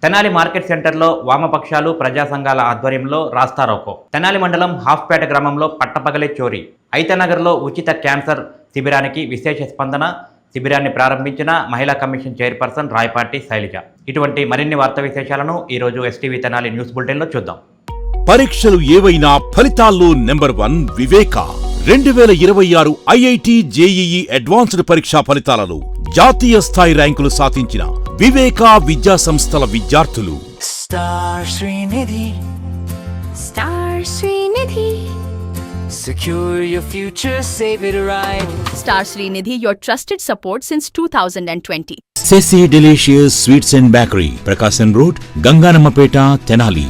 Tenali market సెంటర్లో వామపక్షాలు ప్రజా సంఘాల ఆధ్వర్యంలో రాస్తారోకో. తెనాలి మండలం హాఫ్పేట గ్రామంలో పట్టపగలే చోరీ. ఐతనగర్లో ఉచిత క్యాన్సర్ శిబిరానికి విశేష స్పందన. శిబిరాన్ని ప్రారంభించిన మహిళా కమిషన్ చైర్పర్సన్ రాయపాటి శైలజ. ఇటువంటి మరిన్ని వార్తా విశేషాలను ఈరోజు ఎస్టీవీ తెనాలి న్యూస్ బులెటిన్లో చూద్దాం. పరీక్షలు ఏవైనా ఫలితాల్లో నెంబర్ 1 వివేక. 2026 ఐఐటి జేఈఈ అడ్వాన్స్డ్ పరీక్షా ఫలితాలలో జాతీయ స్థాయి ర్యాంకులు సాధించిన వివేక విద్యా సంస్థల విద్యార్థులు. Star Srinidhi Secure your future, save it right. Star Srinidhi, your trusted support since 2020. Ceci Delicious Sweets and Bakery, Prakasam Road, Ganganamapeta, Tenali.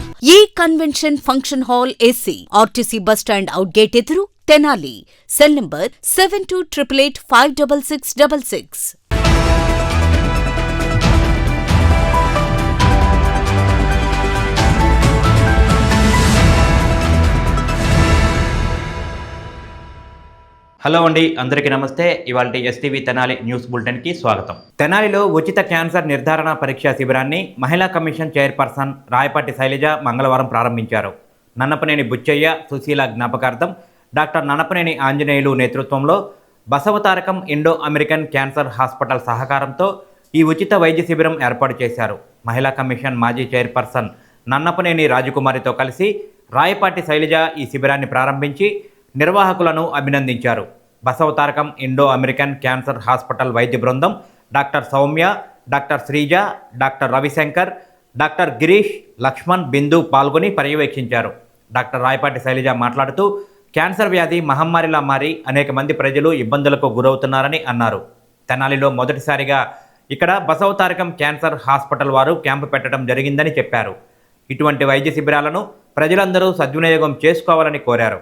Convention Function Hall AC, RTC Bus Stand Outgate Eduru, Tenali. Cell number 7288856666. Hello అండి, అందరికీ నమస్తే. ఇవాళ STV Tenali news బులెటిన్కి స్వాగతం. తెనాలిలో ఉచిత cancer నిర్ధారణ పరీక్షా శిబిరాన్ని మహిళా కమిషన్ చైర్పర్సన్ రాయపాటి శైలజ మంగళవారం ప్రారంభించారు. నన్నపనేని బుచ్చయ్య సుశీల జ్ఞాపకార్థం డాక్టర్ నన్నపనేని ఆంజనేయులు నేతృత్వంలో Basavatarakam Indo American cancer hospital సహకారంతో ఈ ఉచిత వైద్య శిబిరం ఏర్పాటు చేశారు. మహిళా కమిషన్ మాజీ చైర్పర్సన్ నన్నపనేని రాజకుమారితో కలిసి రాయపాటి శైలజ ఈ శిబిరాన్ని ప్రారంభించి నిర్వాహకులను అభినందించారు. Basavatarakam Indo American cancer hospital వైద్య బృందం doctor Soumya, doctor Sreeja, doctor Ravishankar, doctor Girish, Lakshman, Bindu పాల్గొని పర్యవేక్షించారు. డాక్టర్ రాయపాటి శైలజ మాట్లాడుతూ క్యాన్సర్ వ్యాధి మహమ్మారిలా మారి అనేక మంది ప్రజలు ఇబ్బందులకు గురవుతున్నారని అన్నారు. తెనాలిలో మొదటిసారిగా ఇక్కడ బసవతారకం క్యాన్సర్ హాస్పిటల్ వారు క్యాంపు పెట్టడం జరిగిందని చెప్పారు. ఇటువంటి వైద్య శిబిరాలను ప్రజలందరూ సద్వినియోగం చేసుకోవాలని కోరారు.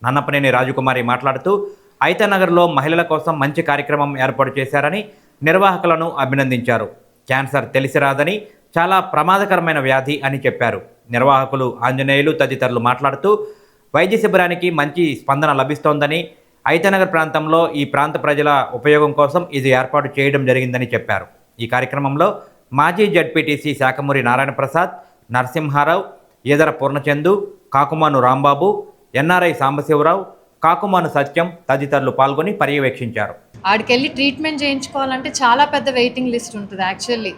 నన్నపనేని రాజకుమారి మాట్లాడుతూ ఐతనగర్లో మహిళల కోసం మంచి కార్యక్రమం ఏర్పాటు చేశారని నిర్వాహకులను అభినందించారు. క్యాన్సర్ తెలిసి రాదని, చాలా ప్రమాదకరమైన వ్యాధి అని చెప్పారు. నిర్వాహకులు ఆంజనేయులు తదితరులు మాట్లాడుతూ వైద్య శిబిరానికి మంచి స్పందన లభిస్తోందని, ఐతనగర్ ప్రాంతంలో ఈ ప్రాంత ప్రజల ఉపయోగం కోసం ఇది ఏర్పాటు చేయడం జరిగిందని చెప్పారు. ఈ కార్యక్రమంలో మాజీ జడ్పీటీసీ శాఖమూరి నారాయణప్రసాద్, నరసింహారావు, ఈదర పూర్ణచందు, కాకుమాను రాంబాబు, ఎన్ఆర్ఐ సాంబశివరావు, కాకుమాను సత్యం తదితరులు పాల్గొని పర్యవేక్షించారు. ఆడికెళ్ళి ట్రీట్మెంట్ చేయించుకోవాలంటే చాలా పెద్ద వెయిటింగ్ లిస్ట్ ఉంటుంది యాక్చువల్లీ.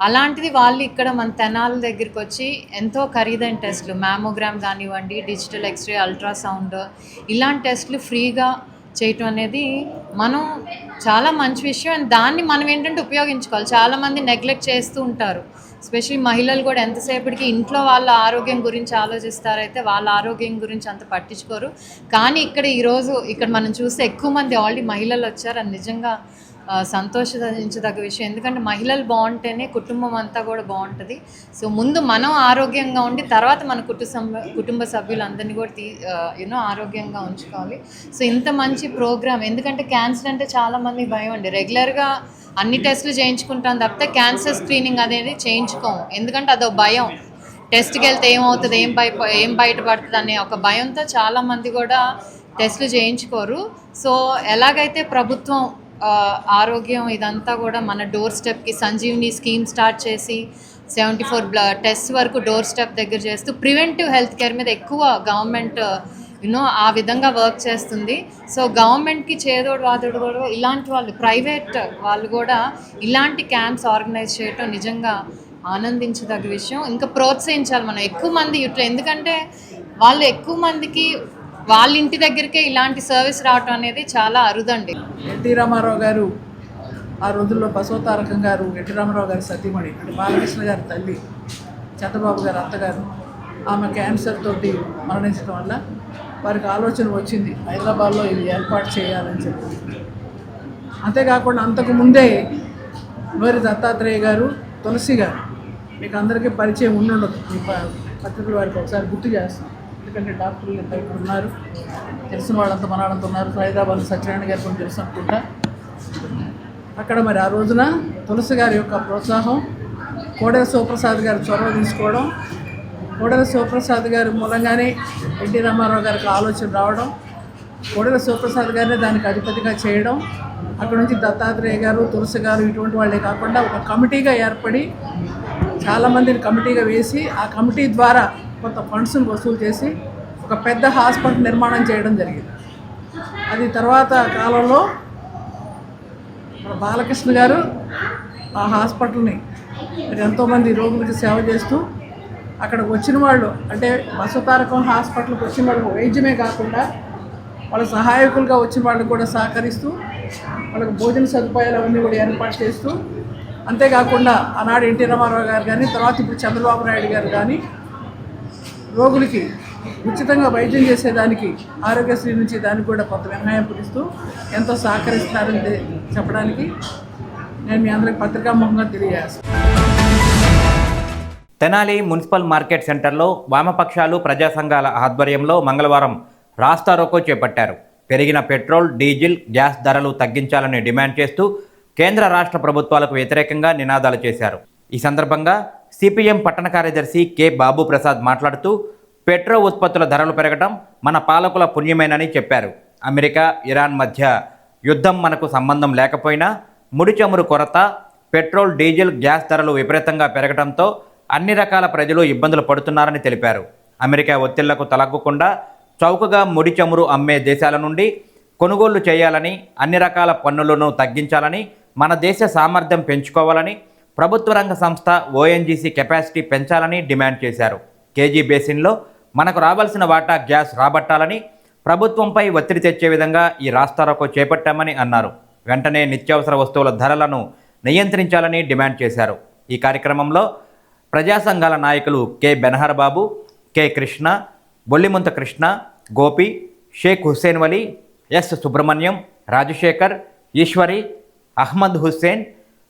అలాంటిది వాళ్ళు ఇక్కడ మన తెనాలి దగ్గరికి వచ్చి ఎంతో ఖరీదైన టెస్టులు, మ్యామోగ్రామ్ కానివ్వండి, డిజిటల్ ఎక్స్రే, అల్ట్రాసౌండ్, ఇలాంటి టెస్టులు ఫ్రీగా చేయటం అనేది మనం చాలా మంచి విషయం. అండ్ దాన్ని మనం ఏంటంటే ఉపయోగించుకోవాలి. చాలామంది నెగ్లెక్ట్ చేస్తూ ఉంటారు. ఎస్పెషల్లీ మహిళలు కూడా ఎంతసేపటికి ఇంట్లో వాళ్ళ ఆరోగ్యం గురించి ఆలోచిస్తారైతే వాళ్ళ ఆరోగ్యం గురించి అంత పట్టించుకోరు. కానీ ఈరోజు ఇక్కడ మనం చూస్తే ఎక్కువ మంది ఆల్రెడీ మహిళలు వచ్చారు. అది నిజంగా సంతోషించదగ్గ విషయం. ఎందుకంటే మహిళలు బాగుంటేనే కుటుంబం అంతా కూడా బాగుంటుంది. సో ముందు మనం ఆరోగ్యంగా ఉండి తర్వాత మన కుటుంబ సభ్యులందరినీ కూడా ఆరోగ్యంగా ఉంచుకోవాలి. సో ఇంత మంచి ప్రోగ్రామ్, ఎందుకంటే క్యాన్సర్ అంటే చాలామంది భయం అండి. రెగ్యులర్గా అన్ని టెస్టులు చేయించుకుంటాం తప్పితే క్యాన్సర్ స్క్రీనింగ్ అనేది చేయించుకోము. ఎందుకంటే అదో భయం, టెస్ట్కి వెళ్తే ఏమవుతుంది, ఏం బయటపడుతుంది అనే ఒక భయంతో చాలామంది కూడా టెస్టులు చేయించుకోరు. సో ఎలాగైతే ప్రభుత్వం ఆరోగ్యం ఇదంతా కూడా మన డోర్ స్టెప్కి సంజీవిని స్కీమ్ స్టార్ట్ చేసి 74 టెస్ట్ వరకు డోర్ స్టెప్ దగ్గర చేస్తూ ప్రివెంటివ్ హెల్త్ కేర్ మీద ఎక్కువ గవర్నమెంట్ ఆ విధంగా వర్క్ చేస్తుంది. సో గవర్నమెంట్కి చేదోడు వాదోడు కూడా ఇలాంటి వాళ్ళు, ప్రైవేట్ వాళ్ళు కూడా ఇలాంటి క్యాంప్స్ ఆర్గనైజ్ చేయటం నిజంగా ఆనందించదగ్గ విషయం. ఇంకా ప్రోత్సహించాలి మనం ఎక్కువ మంది ఎందుకంటే వాళ్ళు ఎక్కువ మందికి వాళ్ళ ఇంటి దగ్గరికే ఇలాంటి సర్వీస్ రావటం అనేది చాలా అరుదండి. ఎన్టీ రామారావు గారు ఆ రోజుల్లో బసవతారకం గారు, ఎన్టీ రామారావు గారి సతీమణి అంటే బాలకృష్ణ గారి తల్లి, చంద్రబాబు గారు అత్తగారు, ఆమె క్యాన్సర్ తోటి మరణించడం వల్ల వారికి ఆలోచన వచ్చింది హైదరాబాద్లో ఇది ఏర్పాటు చేయాలని చెప్పి. అంతేకాకుండా అంతకుముందే నోరి దత్తాత్రేయ గారు, తులసి గారు మీకు అందరికీ పరిచయం ఉండదు. మీ పత్రికల వారికి ఒకసారి గుర్తు చేస్తాం. ఎందుకంటే డాక్టర్లు ఎంత ఇక్కడ ఉన్నారు, తెలిసిన వాళ్ళంతా మనవాళ్ళంతా ఉన్నారు. హైదరాబాద్ సత్యనారాయణ గారు కొన్ని తెలుసు అనుకుంటా. అక్కడ మరి ఆ రోజున తులసి గారి యొక్క ప్రోత్సాహం, కోడెల శివప్రసాద్ గారు చొరవ తీసుకోవడం, కోడెల శివప్రసాద్ గారి మూలంగానే ఎన్టీ రామారావు గారికి ఆలోచన రావడం, కోడెల శివప్రసాద్ గారిని దానికి అధిపతిగా చేయడం, అక్కడ నుంచి దత్తాత్రేయ గారు, తులసి గారు ఇటువంటి వాళ్ళే కాకుండా ఒక కమిటీగా ఏర్పడి చాలామందిని కమిటీగా వేసి ఆ కమిటీ ద్వారా కొంత ఫండ్స్ని వసూలు చేసి ఒక పెద్ద హాస్పిటల్ నిర్మాణం చేయడం జరిగింది. అది తర్వాత కాలంలో మన బాలకృష్ణ గారు ఆ హాస్పిటల్ని ఎంతోమంది రోగులకి సేవ చేస్తూ అక్కడికి వచ్చిన వాళ్ళు అంటే బసవతారకం హాస్పిటల్కి వచ్చిన వాళ్ళకి వైద్యమే కాకుండా వాళ్ళ సహాయకులుగా వచ్చిన వాళ్ళకి కూడా సహకరిస్తూ వాళ్ళకి భోజన సదుపాయాలు అవన్నీ కూడా ఏర్పాటు చేస్తూ, అంతేకాకుండా ఆనాడు ఎన్టీ రామారావు గారు కానీ తర్వాత ఇప్పుడు చంద్రబాబు నాయుడు గారు కానీ రోగులకి ఉచితంగా వైద్యం చేసేదానికి ఆరోగ్యశ్రీ నుంచి దానికి కూడా కొంత మినహాయింపులు ఇస్తూ ఎంతో సహకరిస్తున్నారని చెప్పడానికి నేను మీ అందరికి పత్రికాముఖంగా తెలియజేస్తాను. తెనాలి మున్సిపల్ మార్కెట్ సెంటర్లో వామపక్షాలు ప్రజా సంఘాల ఆధ్వర్యంలో మంగళవారం రాస్తా రోకో చేపట్టారు. పెరిగిన పెట్రోల్, డీజిల్, గ్యాస్ ధరలు తగ్గించాలని డిమాండ్ చేస్తూ కేంద్ర రాష్ట్ర ప్రభుత్వాలకు వ్యతిరేకంగా నినాదాలు చేశారు. ఈ సందర్భంగా సిపిఎం పట్టణ కార్యదర్శి కె బాబు ప్రసాద్ మాట్లాడుతూ పెట్రోల్ ఉత్పత్తుల ధరలు పెరగడం మన పాలకుల పుణ్యమేనని చెప్పారు. అమెరికా, ఇరాన్ మధ్య యుద్ధం మనకు సంబంధం లేకపోయినా ముడి చమురు కొరత, పెట్రోల్, డీజిల్, గ్యాస్ ధరలు విపరీతంగా పెరగడంతో అన్ని రకాల ప్రజలు ఇబ్బందులు పడుతున్నారని తెలిపారు. అమెరికా ఒత్తిళ్లకు తలగ్గకుండా చౌకగా ముడి చమురు అమ్మే దేశాల నుండి కొనుగోళ్లు చేయాలని, అన్ని రకాల పన్నులను తగ్గించాలని, మన దేశ సామర్థ్యం పెంచుకోవాలని, ప్రభుత్వ రంగ సంస్థ ఓఎన్జీసీ కెపాసిటీ పెంచాలని డిమాండ్ చేశారు. కేజీ బేసిన్లో మనకు రావాల్సిన వాటా గ్యాస్ రాబట్టాలని, ప్రభుత్వంపై ఒత్తిడి తెచ్చే విధంగా ఈ రాస్తారోకో చేపట్టామని అన్నారు. వెంటనే నిత్యావసర వస్తువుల ధరలను నియంత్రించాలని డిమాండ్ చేశారు. ఈ కార్యక్రమంలో ప్రజా సంఘాల నాయకులు కె బెనహర్ బాబు, కె కృష్ణ, బొల్లిముంత కృష్ణ, గోపి, షేక్ హుస్సేన్ వలీ, ఎస్ సుబ్రహ్మణ్యం, రాజశేఖర్, ఈశ్వరి, అహ్మద్ హుస్సేన్,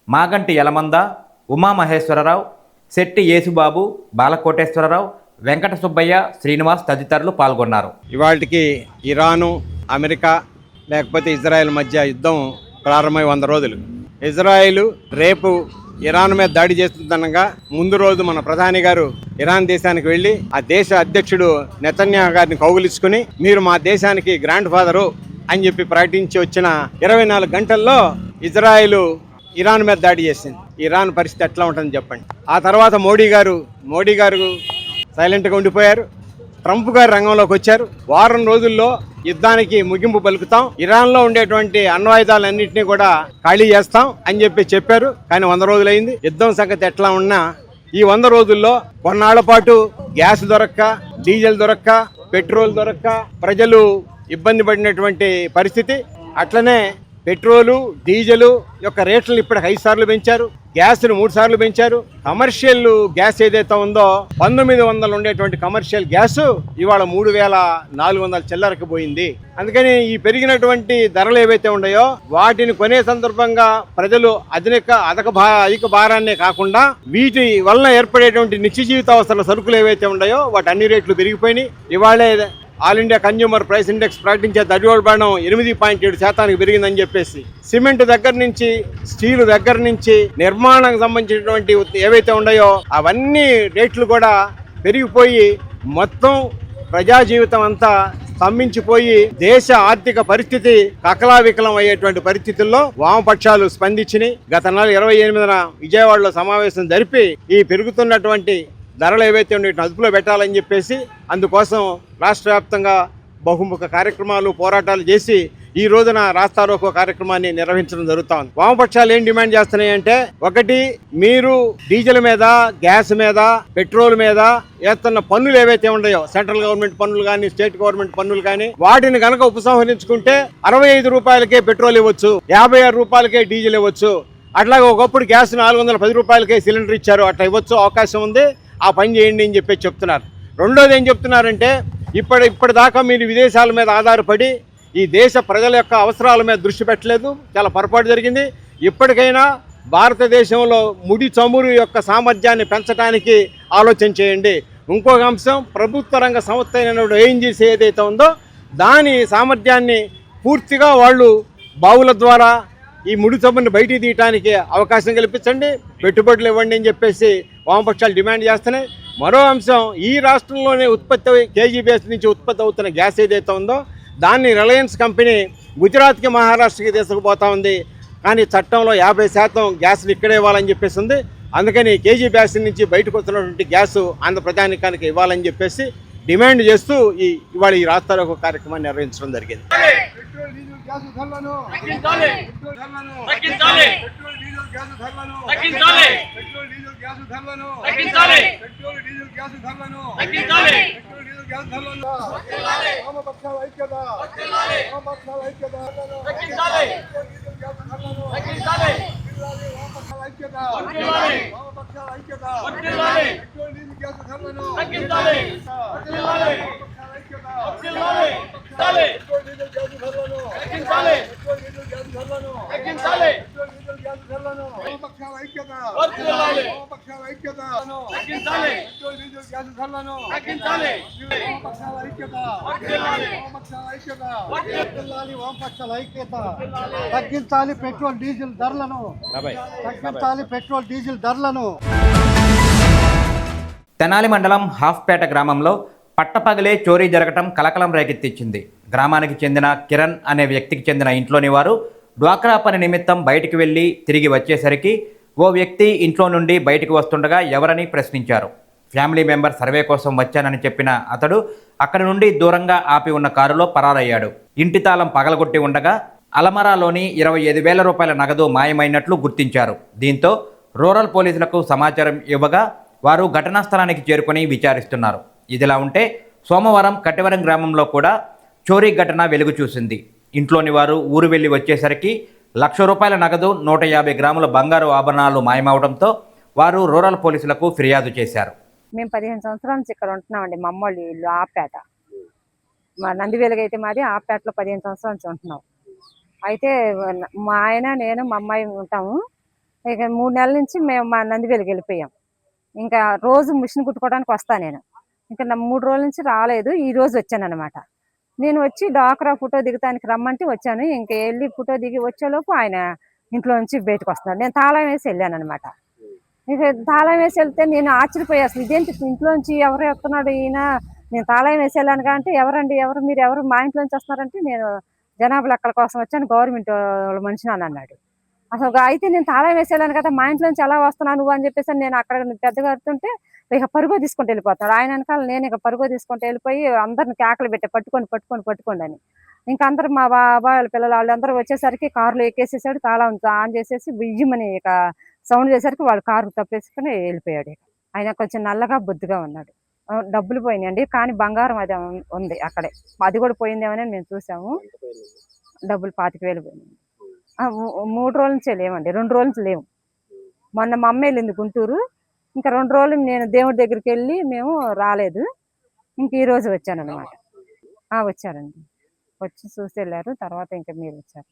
మాగంటి యలమంద, ఉమామహేశ్వరరావు, శెట్టి యేసుబాబు, బాలకోటేశ్వరరావు, వెంకట సుబ్బయ్య, శ్రీనివాస్ తదితరులు పాల్గొన్నారు. ఇవాళకి ఇరాను, అమెరికా లేకపోతే ఇజ్రాయెల్ మధ్య యుద్ధం ప్రారంభమై 100 రోజులు. ఇజ్రాయెల్ రేపు ఇరాన్ మీద దాడి చేస్తుందనగా ముందు రోజు మన ప్రధాని గారు ఇరాన్ దేశానికి వెళ్ళి ఆ దేశ అధ్యక్షుడు నెతన్యాహు గారిని కౌగిలించుకుని మీరు మా దేశానికి గ్రాండ్ ఫాదరు అని చెప్పి ప్రకటించి వచ్చిన 24 గంటల్లో ఇజ్రాయెల్ ఇరాన్ మీద దాడి చేసింది. ఇరాన్ పరిస్థితి ఎట్లా ఉంటుందని చెప్పండి. ఆ తర్వాత మోడీ గారు సైలెంట్గా ఉండిపోయారు. ట్రంప్ గారు రంగంలోకి వచ్చారు. వారం రోజుల్లో యుద్ధానికి ముగింపు పలుకుతాం, ఇరాన్లో ఉండేటువంటి అణ్వాయుధాలన్నింటినీ కూడా ఖాళీ చేస్తాం అని చెప్పారు. కానీ 100 రోజులైంది. యుద్ధం సంగతి ఎట్లా ఉన్నా ఈ 100 రోజుల్లో కొన్నాళ్ల పాటు గ్యాస్ దొరక్క, డీజిల్ దొరక్క, పెట్రోల్ దొరక్క ప్రజలు ఇబ్బంది పడినటువంటి పరిస్థితి. అట్లనే పెట్రోలు, డీజిల్ యొక్క రేట్లు ఇప్పటికి 5 సార్లు పెంచారు, గ్యాస్ను 3 సార్లు పెంచారు. కమర్షియల్ గ్యాస్ ఏదైతే ఉందో 1900 ఉండేటువంటి కమర్షియల్ గ్యాస్ ఇవాళ 3400 చిల్లరకు పోయింది. అందుకని ఈ పెరిగినటువంటి ధరలు ఏవైతే ఉన్నాయో వాటిని కొనే సందర్భంగా ప్రజలు అధిక భారాన్నే కాకుండా వీటి వల్ల ఏర్పడేటువంటి నిత్య జీవిత అవసరాల సరుకులు ఏవైతే ఉన్నాయో వాటి అన్ని రేట్లు పెరిగిపోయినాయి. ఇవాళే all India consumer price index ప్రకటించే ద్రవ్యోల్బణం 8.7% పెరిగిందని చెప్పేసి సిమెంట్ దగ్గర నుంచి, స్టీల్ దగ్గర నుంచి, నిర్మాణానికి సంబంధించినటువంటి ఏవైతే ఉన్నాయో అవన్నీ రేట్లు కూడా పెరిగిపోయి మొత్తం ప్రజా జీవితం అంతా స్తంభించిపోయి దేశ ఆర్థిక పరిస్థితి కకలావికలం అయ్యేటువంటి పరిస్థితుల్లో వామపక్షాలు స్పందించినాయి. గత నెల 28న విజయవాడలో సమావేశం జరిపి ఈ పెరుగుతున్నటువంటి ధరలు ఏవైతే ఉండేవి అదుపులో పెట్టాలని చెప్పేసి అందుకోసం రాష్ట్ర వ్యాప్తంగా బహుముఖ కార్యక్రమాలు, పోరాటాలు చేసి ఈ రోజున రాస్తారోకో కార్యక్రమాన్ని నిర్వహించడం జరుగుతోంది. వామపక్షాలు ఏం డిమాండ్ చేస్తున్నాయంటే, ఒకటి, మీరు డీజిల్ మీద, గ్యాస్ మీద, పెట్రోల్ మీద వేస్తున్న పన్నులు ఏవైతే ఉన్నాయో సెంట్రల్ గవర్నమెంట్ పన్నులు కానీ, స్టేట్ గవర్నమెంట్ పన్నులు కానీ వాటిని కనుక ఉపసంహరించుకుంటే 65 రూపాయలకే పెట్రోల్ ఇవ్వచ్చు, 56 రూపాయలకే డీజిల్ ఇవ్వచ్చు. అట్లాగే ఒకప్పుడు గ్యాస్ 410 రూపాయలకే సిలిండర్ ఇచ్చారు, అట్లా ఇవ్వచ్చు, అవకాశం ఉంది, ఆ పని చేయండి అని చెప్పి చెప్తున్నారు. రెండోది ఏం చెప్తున్నారంటే, ఇప్పటిదాకా మీరు విదేశాల మీద ఆధారపడి ఈ దేశ ప్రజల యొక్క అవసరాల మీద దృష్టి పెట్టలేదు, చాలా పొరపాటు జరిగింది. ఇప్పటికైనా భారతదేశంలో ముడి చమురు యొక్క సామర్థ్యాన్ని పెంచడానికి ఆలోచన చేయండి. ఇంకొక అంశం, ప్రభుత్వ రంగ సంస్థ అయిన ఓఎన్జీసీ ఏదైతే ఉందో దాని సామర్థ్యాన్ని పూర్తిగా వాళ్ళు బావుల ద్వారా ఈ ముడి చమురుని బయటికి తీయడానికి అవకాశం కల్పించండి, పెట్టుబడులు ఇవ్వండి అని చెప్పేసి వామపక్షాలు డిమాండ్ చేస్తున్నాయి. మరో అంశం, ఈ రాష్ట్రంలోనే కేజీ బేస్ నుంచి ఉత్పత్తి అవుతున్న గ్యాస్ ఏదైతే ఉందో దాన్ని రిలయన్స్ కంపెనీ గుజరాత్కి, మహారాష్ట్రకి తీసుకుపోతా ఉంది. కానీ చట్టంలో 50% గ్యాస్ని ఇక్కడే ఇవ్వాలని చెప్పేసి ఉంది. అందుకని కేజీ బ్యాస్ నుంచి బయటకు వస్తున్నటువంటి గ్యాస్ ఆంధ్ర ప్రజానికానికి ఇవ్వాలని చెప్పేసి డిమాండ్ చేస్తూ ఇవాళ ఈ రాస్తారోకో కార్యక్రమాన్ని నిర్వహించడం జరిగింది. పెట్రోల్ డీజిల్ గ్యాస్ ధరలను తగ్గించాలి. పెట్రోల్ తగ్గించాలి. పెట్రోల్ డీజిల్ గ్యాస్ ధరలను తగ్గించాలి. పెట్రోల్ డీజిల్ గ్యాస్ ధరలను తగ్గించాలి. పెట్రోల్ డీజిల్ గ్యాస్ ధరలను తగ్గించాలి. పెట్రోల్ డీజిల్ గ్యాస్ ధరలను తగ్గించాలి. వామపక్షాల ఐక్యత తగ్గించాలి. వామపక్షాల ఐక్యత తగ్గించాలి. పెట్రోల్ డీజిల్ గ్యాస్ ధరలను తగ్గించాలి. వామపక్షాల ఐక్యత తగ్గించాలి. వామపక్షాల ఐక్యత తగ్గించాలి. పెట్రోల్ డీజిల్ గ్యాస్ ధరలను తగ్గించాలి. తగ్గించాలి. వామపక్షాల ఐక్యత తగ్గించాలి. పెట్రోల్ డీజిల్ గ్యాస్ ధరలను తగ్గించాలి. పెట్రోల్ డీజిల్ గ్యాస్ ధరలను తగ్గించాలి. పెట్రోల్ డీజిల్ గ్యాస్ ధరలను వామపక్షాల ఐక్యత తగ్గించాలి. వామపక్షాల ఐక్యత తగ్గించాలి. పెట్రోల్ డీజిల్ గ్యాస్ ధరలను తగ్గించాలి. వామపక్షాల ఐక్యత తగ్గించాలి. వామపక్షాల ఐక్యత తగ్గించాలి. వామపక్షాల ఐక్యత తగ్గించాలి. పెట్రోల్ డీజిల్ ధరలను తగ్గించాలి. పెట్రోల్ డీజిల్ ధరలను. తెనాలి మండలం హాఫ్పేట గ్రామంలో పట్టపగలే చోరీ జరగటం కలకలం రేకెత్తించింది. గ్రామానికి చెందిన కిరణ్ అనే వ్యక్తికి చెందిన ఇంట్లోని వారు డ్వాక్రా పని నిమిత్తం బయటికి వెళ్ళి తిరిగి వచ్చేసరికి ఓ వ్యక్తి ఇంట్లో నుండి బయటికి వస్తుండగా ఎవరని ప్రశ్నించారు. ఫ్యామిలీ మెంబర్ సర్వే కోసం వచ్చానని చెప్పిన అతడు అక్కడి నుండి దూరంగా ఆపి ఉన్న కారులో పరారయ్యాడు. ఇంటి తాళం పగలగొట్టి ఉండగా అలమరాలోని 25,000 రూపాయల నగదు మాయమైనట్లు గుర్తించారు. దీంతో రూరల్ పోలీసులకు సమాచారం ఇవ్వగా వారు ఘటనా స్థలానికి చేరుకొని విచారిస్తున్నారు. ఇదిలా ఉంటే సోమవారం కట్టెవరం గ్రామంలో కూడా చోరీ ఘటన వెలుగు చూసింది. ఇంట్లోని వారు ఊరు వెళ్ళి వచ్చేసరికి 1,00,000 రూపాయల నగదు 150 గ్రాముల బంగారు ఆభరణాలు మాయమవడంతో వారు రూరల్ పోలీసులకు ఫిర్యాదు చేశారు. మేము 15 సంవత్సరాల నుంచి ఇక్కడ ఉంటున్నామండి. మా అమ్మ వాళ్ళ ఇల్లు ఆపేట, మా నందివేలుగా అయితే మాది ఆపేటలో 15 సంవత్సరాల నుంచి ఉంటున్నాం. అయితే మా ఆయన నేను మా అమ్మాయి ఉంటాము. ఇక 3 నెలల నుంచి మేము మా నందివేలుకి వెళ్ళిపోయాం. ఇంకా రోజు మిషన్ కుట్టుకోవడానికి వస్తాను నేను. ఇంకా 3 రోజుల నుంచి రాలేదు. ఈ రోజు వచ్చాను అనమాట. నేను వచ్చి డాక్రా ఫోటో దిగటానికి రమ్మంటే వచ్చాను. ఇంకా వెళ్ళి ఫోటో దిగి వచ్చేలోపు ఆయన ఇంట్లో నుంచి బయటకు వస్తున్నాడు. నేను తాళం వేసి వెళ్ళాను అనమాట. ఇక తాళం వేసి వెళ్తే నేను ఆశ్చర్యపోయా, అసలు ఇదేంటి ఇంట్లోంచి ఎవరు వస్తున్నాడు ఈయన, నేను తాళం వేసి వెళ్ళాను అంటే ఎవరండి ఎవరు మీరు ఎవరు మా ఇంట్లోంచి వస్తున్నారంటే నేను జనాభా లెక్కల కోసం వచ్చాను, గవర్నమెంట్ మనిషిని అని అన్నాడు. అసలు అయితే నేను తాళం వేసి వెళ్ళాను కదా, మా ఇంట్లోంచి ఎలా వస్తున్నాను నువ్వు అని చెప్పేసి నేను అక్కడ పెద్దగా అడుతుంటే ఇక పరుగో తీసుకుంటూ వెళ్ళిపోతాడు. ఆయన వెనకాల నేను ఇక పరుగో తీసుకుంటూ వెళ్ళిపోయి అందరిని కేకలు పెట్టే పట్టుకోండి అని. ఇంకా అందరు మా బాబాయ్ వాళ్ళ పిల్లలు వాళ్ళందరూ వచ్చేసరికి కారులో ఎక్కేసేసాడు. తాళం ఆన్ చేసేసి బియ్యమని ఇక సౌండ్ చేసరికి వాడు కారు తప్పేసుకుని వెళ్ళిపోయాడు. ఆయన కొంచెం నల్లగా బొద్దుగా ఉన్నాడు. డబ్బులు పోయినాయండి, కానీ బంగారం అది ఉంది అక్కడే. అది కూడా పోయిందేమని మేము చూసాము. డబ్బులు 25,000 పోయినాయి. 3 రోజుల నుంచే లేవండి, 2 రోజుల నుంచి లేవు. మొన్న మా అమ్మ వెళ్ళింది గుంటూరు. ఇంకా 2 రోజులు నేను దేవుడి దగ్గరికి వెళ్ళి మేము రాలేదు. ఇంక ఈ రోజు వచ్చాను అనమాట. వచ్చారండి, వచ్చి చూసి వెళ్ళారు. తర్వాత ఇంకా మీరు వచ్చారు.